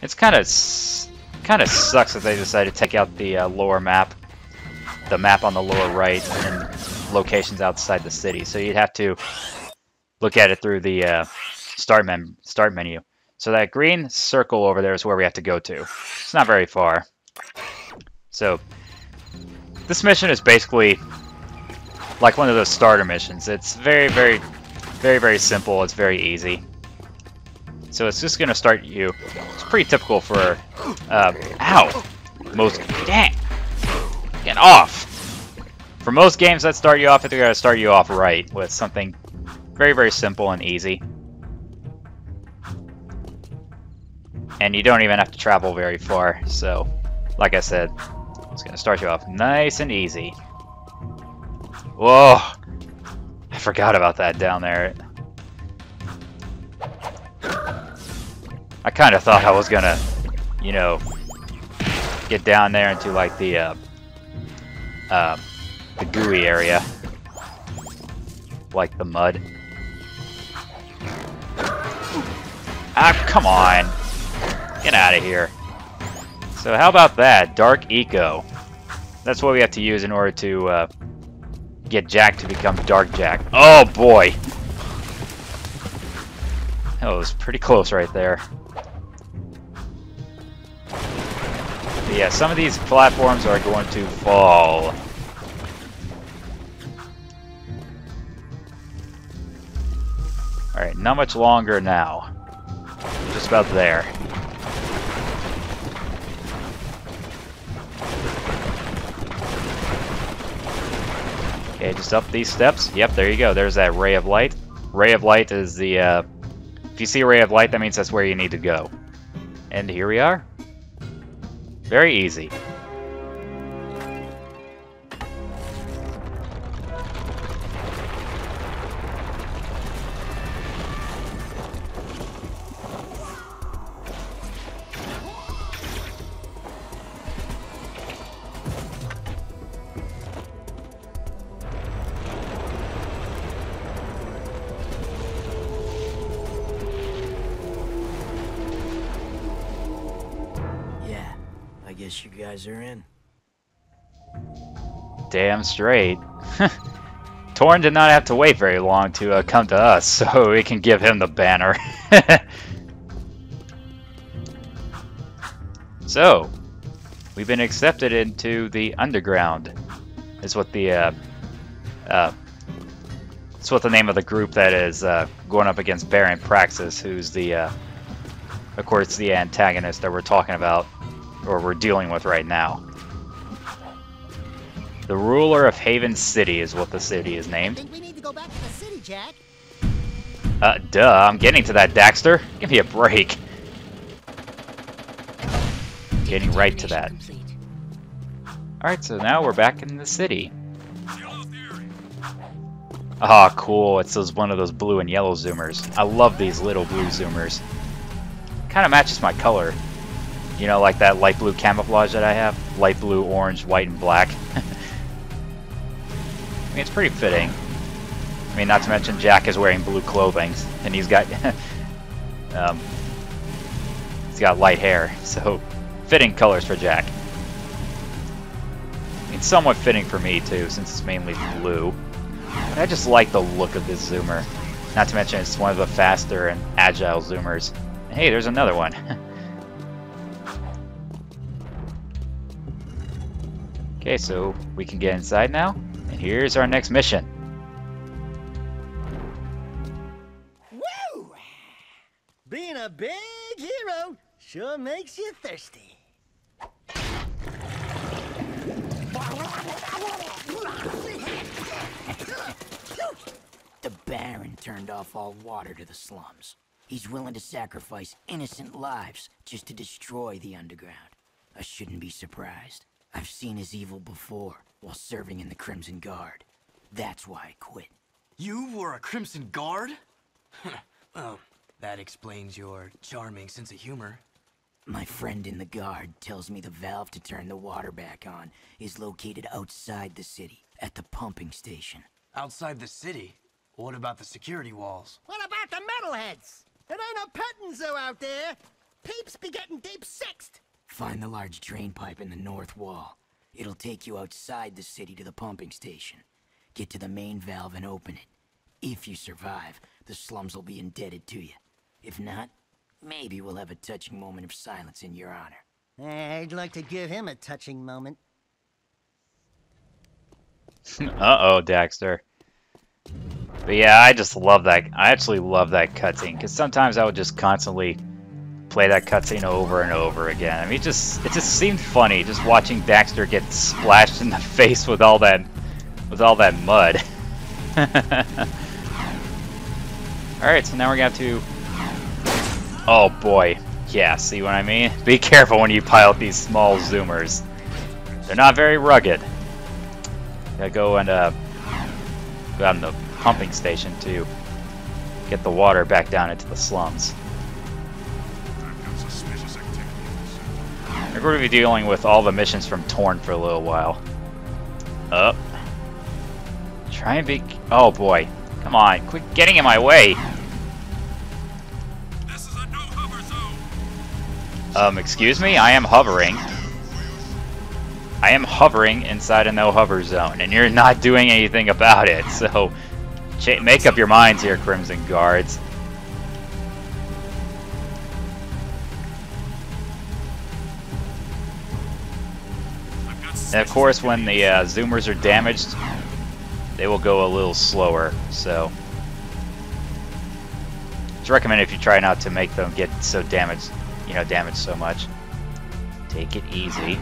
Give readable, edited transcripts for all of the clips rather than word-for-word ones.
It's kind of sucks that they decided to take out the lower map, the map on the lower right, and locations outside the city. So you'd have to look at it through the start menu. So that green circle over there is where we have to go to. It's not very far. So this mission is basically like one of those starter missions. It's very simple. It's very easy. So it's just gonna start you. It's pretty typical for ow! Dang! Get off! For most games that start you off, they're gonna start you off right with something very simple and easy. And you don't even have to travel very far. So, like I said, it's gonna start you off nice and easy. Whoa! I forgot about that down there. I kind of thought I was gonna, you know, get down there into like the gooey area, like the mud. Ah, come on! Get out of here. So how about that? Dark Eco. That's what we have to use in order to get Jack to become Dark Jack. Oh boy! That was pretty close right there. But yeah, some of these platforms are going to fall. Alright, not much longer now. Just about there. Okay, just up these steps. Yep, there you go. There's that ray of light. Ray of light is the, if you see a ray of light, that means that's where you need to go. And here we are. Very easy. I guess you guys are in. Damn straight. Torn did not have to wait very long to come to us, so we can give him the banner. So, we've been accepted into the underground. Is what the it's what the name of the group that is going up against Baron Praxis, who's the of course the antagonist that we're talking about, or we're dealing with right now. The ruler of Haven City is what the city is named. I think we need to go back to the city, Jack. Duh, I'm getting to that, Daxter. Give me a break. Getting right to that. Alright, so now we're back in the city. Ah, cool. It's one of those blue and yellow zoomers. I love these little blue zoomers. Kind of matches my color. You know, like that light blue camouflage that I have? Light blue, orange, white, and black. I mean, it's pretty fitting. I mean, not to mention Jack is wearing blue clothing, and he's got he's got light hair, so fitting colors for Jack. I mean, somewhat fitting for me too, since it's mainly blue. But I just like the look of this zoomer. Not to mention it's one of the faster and agile zoomers. And hey, there's another one. Okay, so we can get inside now, and here's our next mission. Woo! Being a big hero sure makes you thirsty. The Baron turned off all water to the slums. He's willing to sacrifice innocent lives just to destroy the underground. I shouldn't be surprised. I've seen his evil before, while serving in the Crimson Guard. That's why I quit. You were a Crimson Guard? Well, that explains your charming sense of humor. My friend in the Guard tells me the valve to turn the water back on is located outside the city, at the pumping station. Outside the city? What about the security walls? What about the metalheads? It ain't a petting zoo out there. Peeps be getting deep sixed. Find the large drain pipe in the north wall. It'll take you outside the city to the pumping station. Get to the main valve and open it. If you survive, the slums will be indebted to you. If not, maybe we'll have a touching moment of silence in your honor. I'd like to give him a touching moment. Uh-oh, Daxter. But yeah, I just love that. I actually love that cutscene, because sometimes I would just constantly play that cutscene over and over again. I mean, it just seemed funny just watching Daxter get splashed in the face with all that mud. Alright, so now we're gonna have to... Oh boy. Yeah, see what I mean? Be careful when you pilot these small zoomers. They're not very rugged. Gotta go and go out in the pumping station to get the water back down into the slums. We're going to be dealing with all the missions from Torn for a little while. Up. Try and be... Oh boy. Come on, quit getting in my way. This is a no hover zone. Excuse me? I am hovering. I am hovering inside a no hover zone, and you're not doing anything about it, so make up your minds here, Crimson Guards. And of course, when the zoomers are damaged, they will go a little slower, so it's recommended if you try not to make them get so damaged, damaged so much. Take it easy.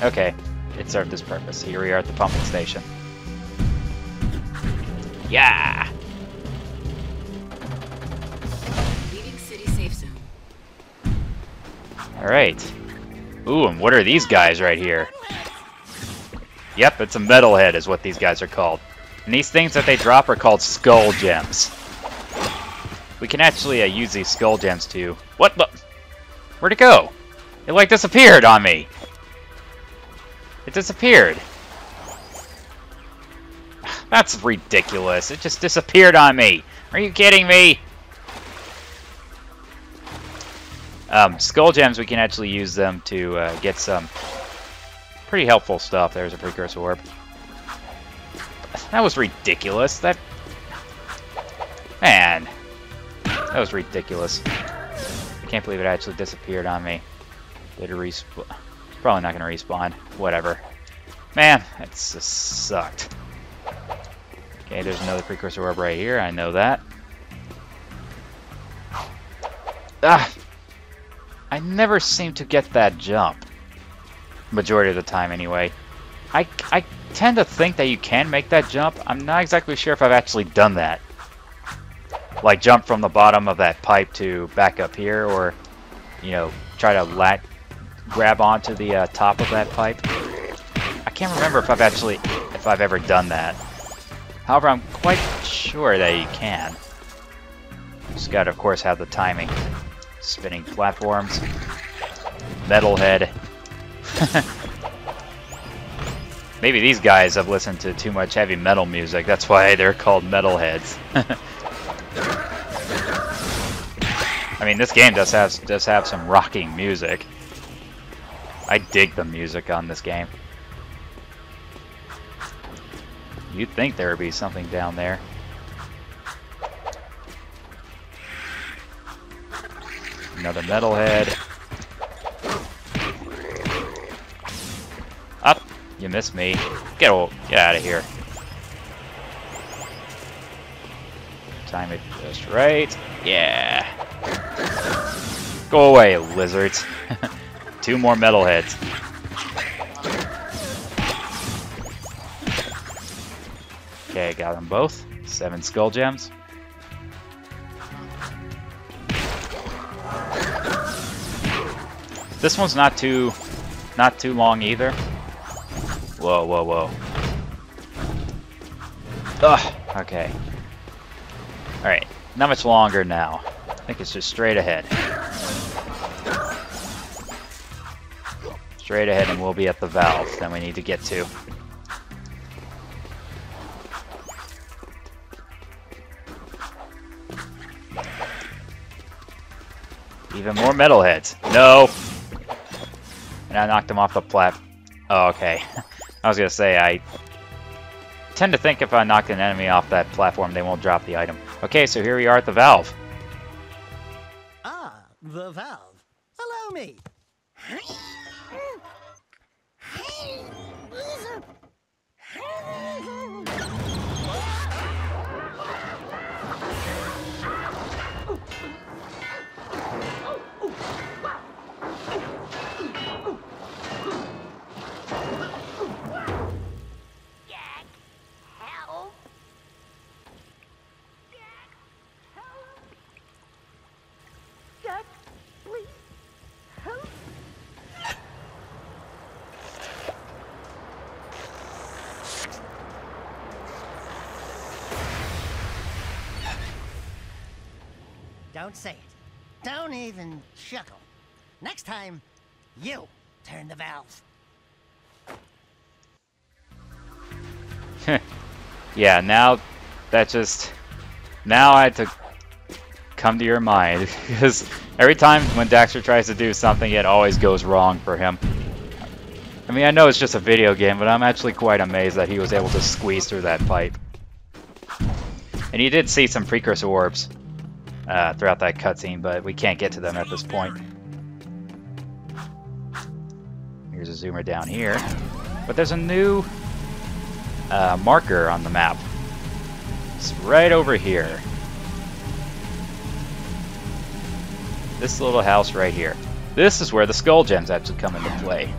Okay, it served its purpose. Here we are at the pumping station. Yeah! Leaving city safe zone. Alright. Ooh, and what are these guys right here? Yep, it's a metalhead is what these guys are called. And these things that they drop are called skull gems. We can actually use these skull gems to... What the... Where'd it go? It like disappeared on me. It disappeared. That's ridiculous. It just disappeared on me. Are you kidding me? Skull gems, we can actually use them to get some pretty helpful stuff. There's a precursor orb. That was ridiculous. Man. That was ridiculous. I can't believe it actually disappeared on me. Did it respawn? Probably not going to respawn. Whatever. Man, that just sucked. Okay, there's another precursor orb right here. I know that. Ah! I never seem to get that jump. Majority of the time, anyway. I tend to think that you can make that jump. I'm not exactly sure if I've actually done that. Like, jump from the bottom of that pipe to back up here, or, try to grab onto the top of that pipe. I can't remember if I've ever done that. However, I'm quite sure that you can. Just gotta, of course, have the timing. Spinning platforms. Metalhead. Maybe these guys have listened to too much heavy metal music. That's why they're called metalheads. I mean, this game does have some rocking music. I dig the music on this game. You'd think there would be something down there. Another metalhead. Up! You missed me. Get out of here. Time it just right. Yeah. Go away, lizards. 2 more metalheads. Okay, got them both. 7 skull gems. This one's not too long either. Whoa, whoa, whoa. Ugh, okay. Alright, not much longer now. I think it's just straight ahead. Straight ahead and we'll be at the valve that we need to get to. Even more metalheads. No! And I knocked him off the plat. Oh, okay. I was gonna say, I tend to think if I knock an enemy off that platform, they won't drop the item. Okay, so here we are at the valve. Ah, the valve. Allow me. Don't say it. Don't even chuckle. Next time, you turn the valve. Yeah, now that just... Now I had to come to your mind, because every time when Daxter tries to do something, it always goes wrong for him. I mean, I know it's just a video game, but I'm actually quite amazed that he was able to squeeze through that pipe. And you did see some precursor orbs throughout that cutscene, but we can't get to them at this point. Here's a zoomer down here. But there's a new marker on the map. It's right over here. This little house right here. This is where the Skull Gems actually come into play.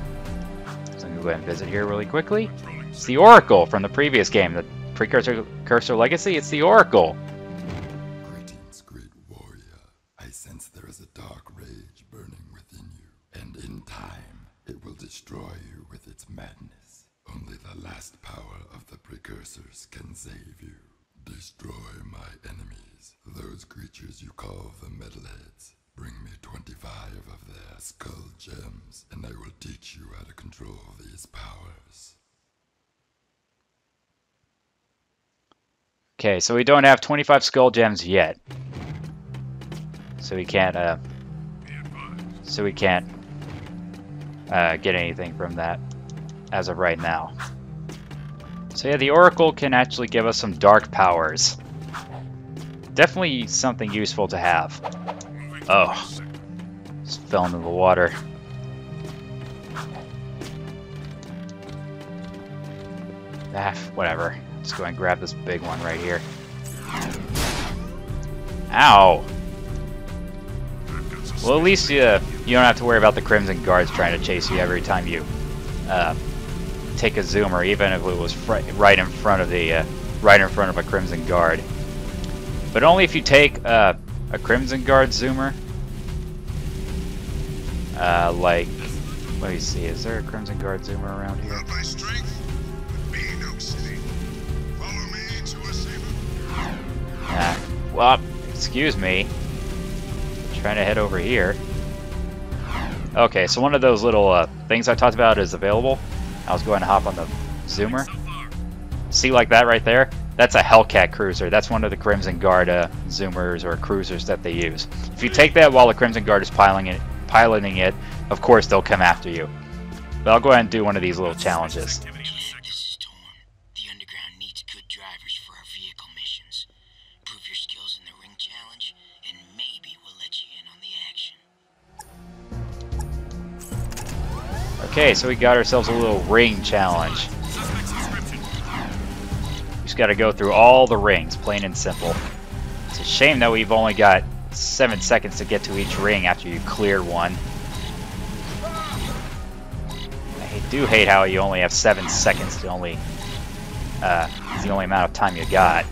So I'm going to go ahead and visit here really quickly. It's the Oracle from the previous game, the Precursor Legacy. It's the Oracle. Greetings, great warrior. I sense there is a dark rage burning within you, and in time, it will destroy you with its madness. Only the last power of the Precursors can save you. Destroy my enemies, those creatures you call the Metalheads. Bring me 25 of their Skull Gems, and I will teach you how to control these powers. Okay, so we don't have 25 Skull Gems yet. So we can't, get anything from that as of right now. So yeah, the Oracle can actually give us some dark powers. Definitely something useful to have. Oh, just fell into the water. Ah, whatever. Let's go and grab this big one right here. Ow! Well, at least you don't have to worry about the Crimson Guards trying to chase you every time you take a zoomer, even if it was right in front of a Crimson Guard. But only if you take a Crimson Guard zoomer. Like, let me see. Is there a Crimson Guard zoomer around here? By strength, be no city. Follow me to a saber. Well, excuse me. Trying to head over here. Okay, so one of those little things I talked about is available. I was going to hop on the zoomer. See, like that right there? That's a Hellcat cruiser. That's one of the Crimson Guard zoomers or cruisers that they use. If you take that while the Crimson Guard is piloting it, of course they'll come after you. But I'll go ahead and do one of these little challenges. This is Torn. The Underground needs good drivers for our vehicle missions. Prove your skills in the ring challenge, and maybe we'll let you in on the action. Okay, so we got ourselves a little ring challenge. We just got to go through all the rings, plain and simple. It's a shame that we've only got 7 seconds to get to each ring after you clear one. I do hate how you only have 7 seconds to only... it's the only amount of time you got.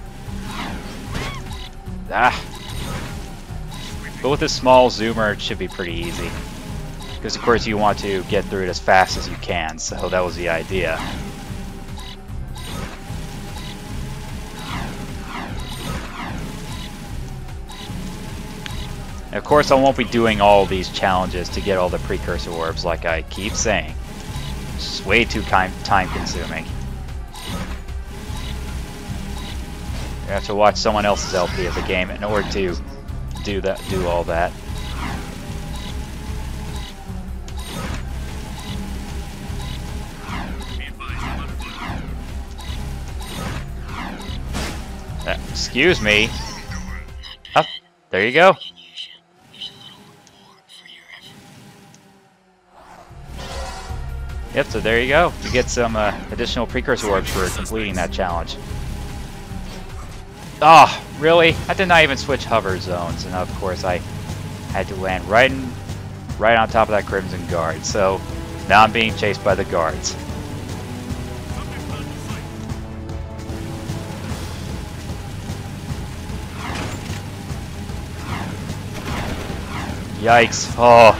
But with a small zoomer, it should be pretty easy. Because of course you want to get through it as fast as you can, so that was the idea. And of course I won't be doing all these challenges to get all the precursor orbs like I keep saying. It's way too time consuming. You have to watch someone else's LP of the game in order to do all that. Excuse me. Oh, there you go. Yep, so there you go. You get some additional precursor orbs for completing that challenge. Oh, really? I did not even switch hover zones, and of course I had to land right on top of that Crimson Guard. So now I'm being chased by the guards. Yikes. Oh.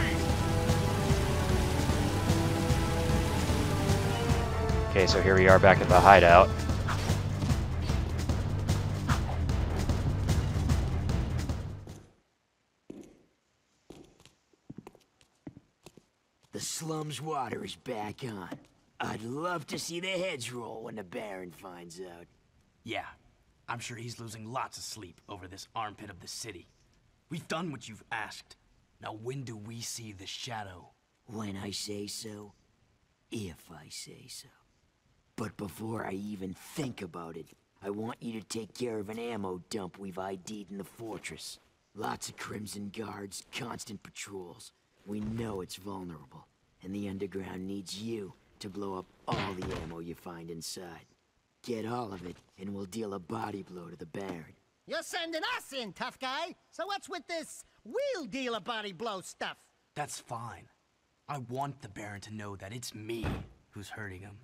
Okay, so here we are back at the hideout. The slum's water is back on. I'd love to see the heads roll when the Baron finds out. Yeah, I'm sure he's losing lots of sleep over this armpit of the city. We've done what you've asked. Now when do we see the shadow? When I say so, if I say so. But before I even think about it, I want you to take care of an ammo dump we've ID'd in the fortress. Lots of Crimson Guards, constant patrols. We know it's vulnerable, and the Underground needs you to blow up all the ammo you find inside. Get all of it, and we'll deal a body blow to the Baron. You're sending us in, tough guy. So what's with this wheel dealer body blow stuff? That's fine. I want the Baron to know that it's me who's hurting him.